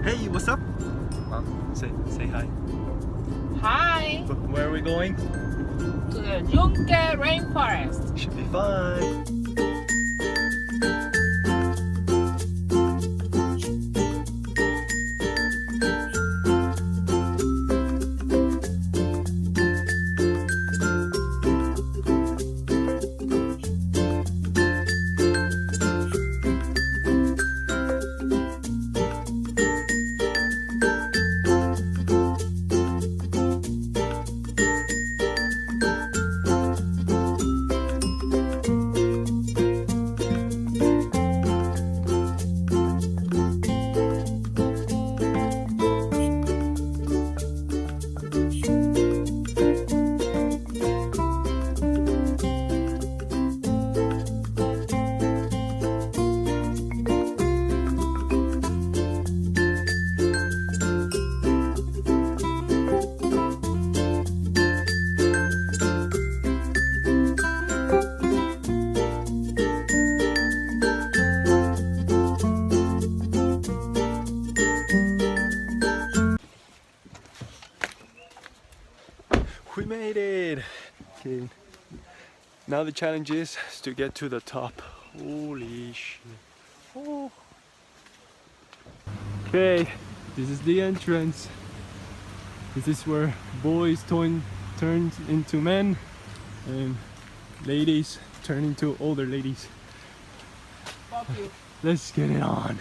Hey, what's up? Say hi. Hi Where are we going? to the Yunque rainforest. Should be fun. We made it! Okay. Now the challenge is to get to the top. Holy shit. Oh. Okay, this is the entrance. This is where boys turn into men and ladies turn into older ladies. Fuck you. Let's get it on.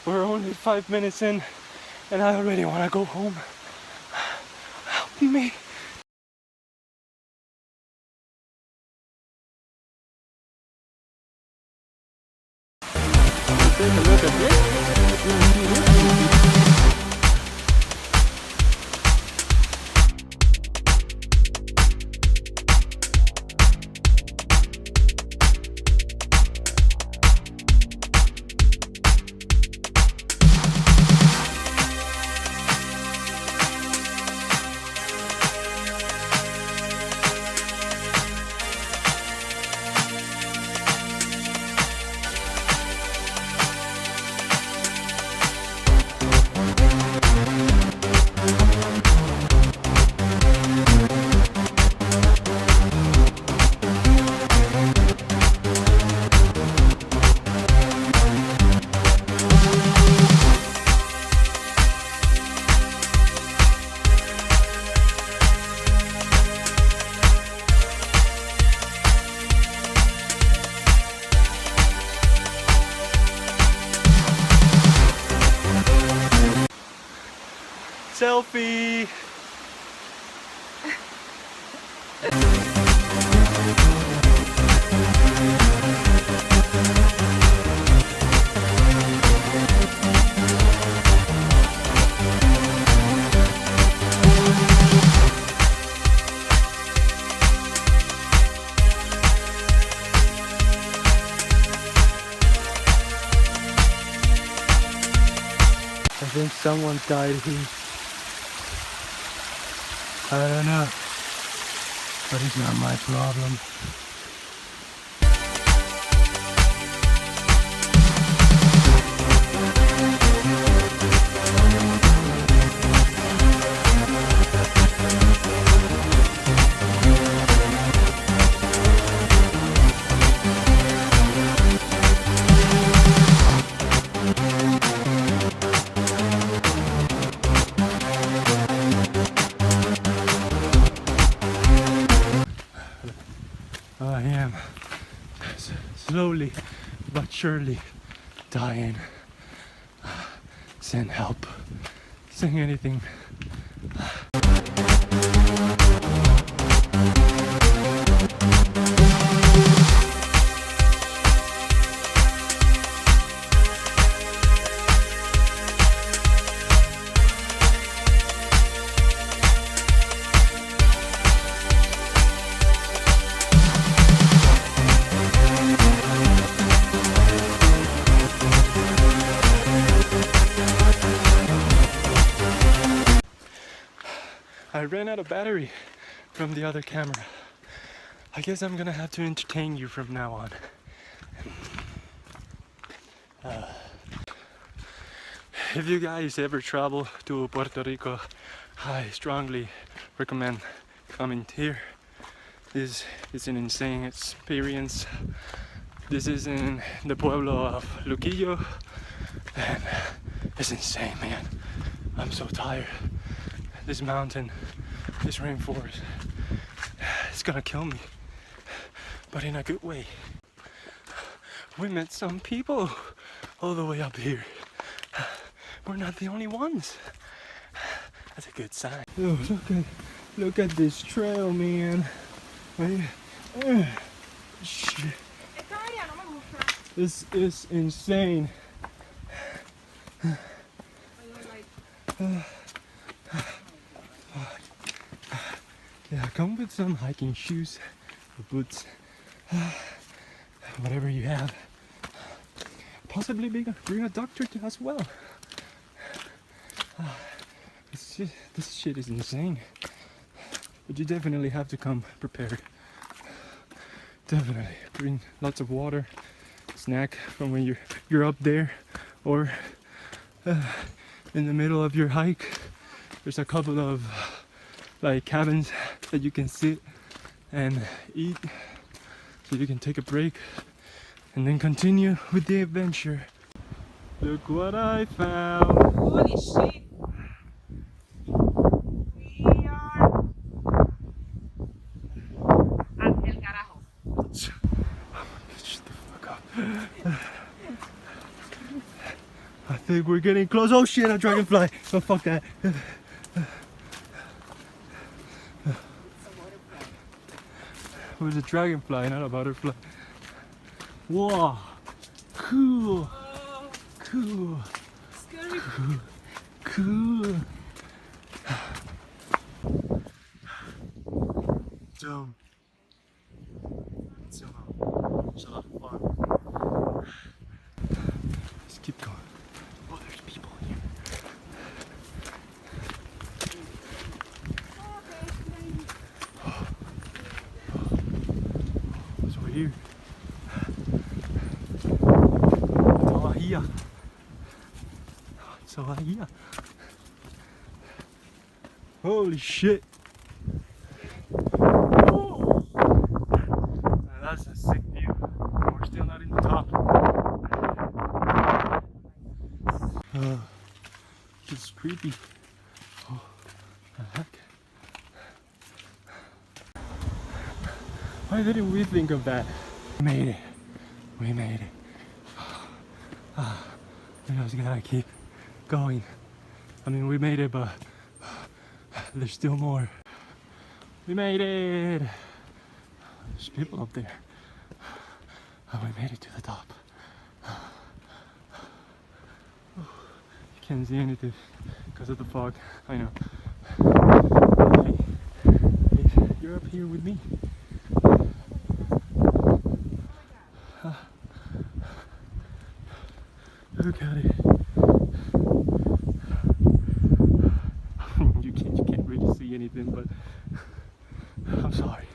We're only 5 minutes in and I already want to go home. Help me. Take a look at this. Selfie! I think someone died here. I don't know, but it's not my problem. I am slowly but surely dying. Send help. Sing anything. I ran out of battery from the other camera. I guess I'm gonna have to entertain you from now on. If you guys ever travel to Puerto Rico, I strongly recommend coming here. This is an insane experience. This is in the pueblo of Luquillo, and it's insane, man. I'm so tired. This mountain, this rainforest, it's gonna kill me, but in a good way. We met some people all the way up here. We're not the only ones. That's a good sign. Oh, look at this trail, man. Shit. This is insane. Yeah, come with some hiking shoes or boots, whatever you have. Possibly bring a doctor as well. This shit is insane. But you definitely have to come prepared. Definitely bring lots of water, snack from when you're up there, or in the middle of your hike. There's a couple of like cabins that you can sit and eat, so you can take a break and then continue with the adventure. Look what I found. Holy shit. We are at El Carajo. Shut the fuck up. I think we're getting close. Oh shit, a dragonfly. Oh fuck that. It was a dragonfly, not a butterfly. Whoa, cool, cool, Scary. cool. Dumb. It's a lot of fun. Let's keep going. Oh, there's people in here. What's over here? Todavía. Holy shit. Oh. That's a sick view. We're still not in the top. It's creepy. Oh, the heck? Why didn't we think of that? We made it. We made it. We just gotta keep going. I mean, we made it, but there's still more. We made it. There's people up there. And we made it to the top. You can't see anything because of the fog. I know. Hey, you're up here with me. Look at it. You can't really see anything, but I'm sorry.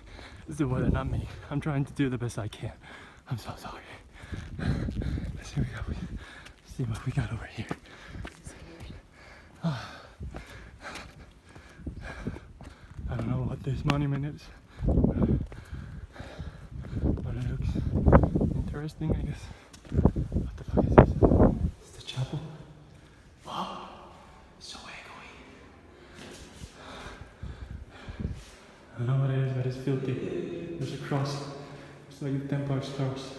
It's the weather, not me. I'm trying to do the best I can. I'm so sorry. Let's see what we got over here. I don't know what this monument is, but it looks interesting, I guess. What the fuck is this? Is the chapel? Wow, so echoey. I don't know what it is, but it's filthy. There's a cross. It's like the Templar's cross.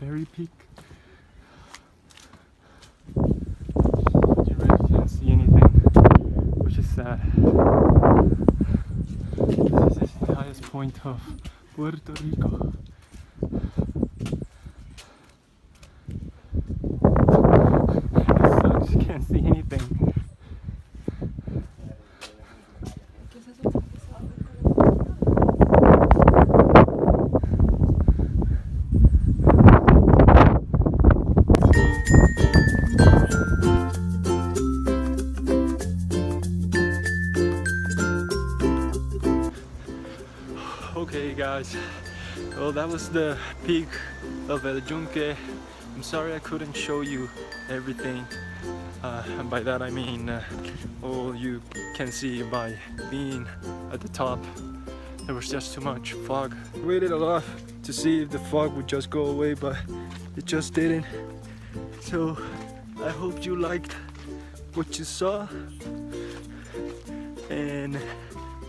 very peak. You really can't see anything, which is sad. This is the highest point of Puerto Rico. It sucks, you can't see anything. Okay guys, well that was the peak of El Yunque. I'm sorry I couldn't show you everything, and by that I mean all you can see by being at the top. There was just too much fog. Waited a lot to see if the fog would just go away, but it just didn't. So I hope you liked what you saw, and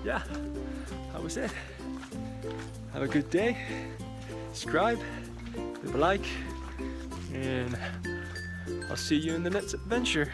yeah, that was it. Have a good day, subscribe, leave a like, and I'll see you in the next adventure.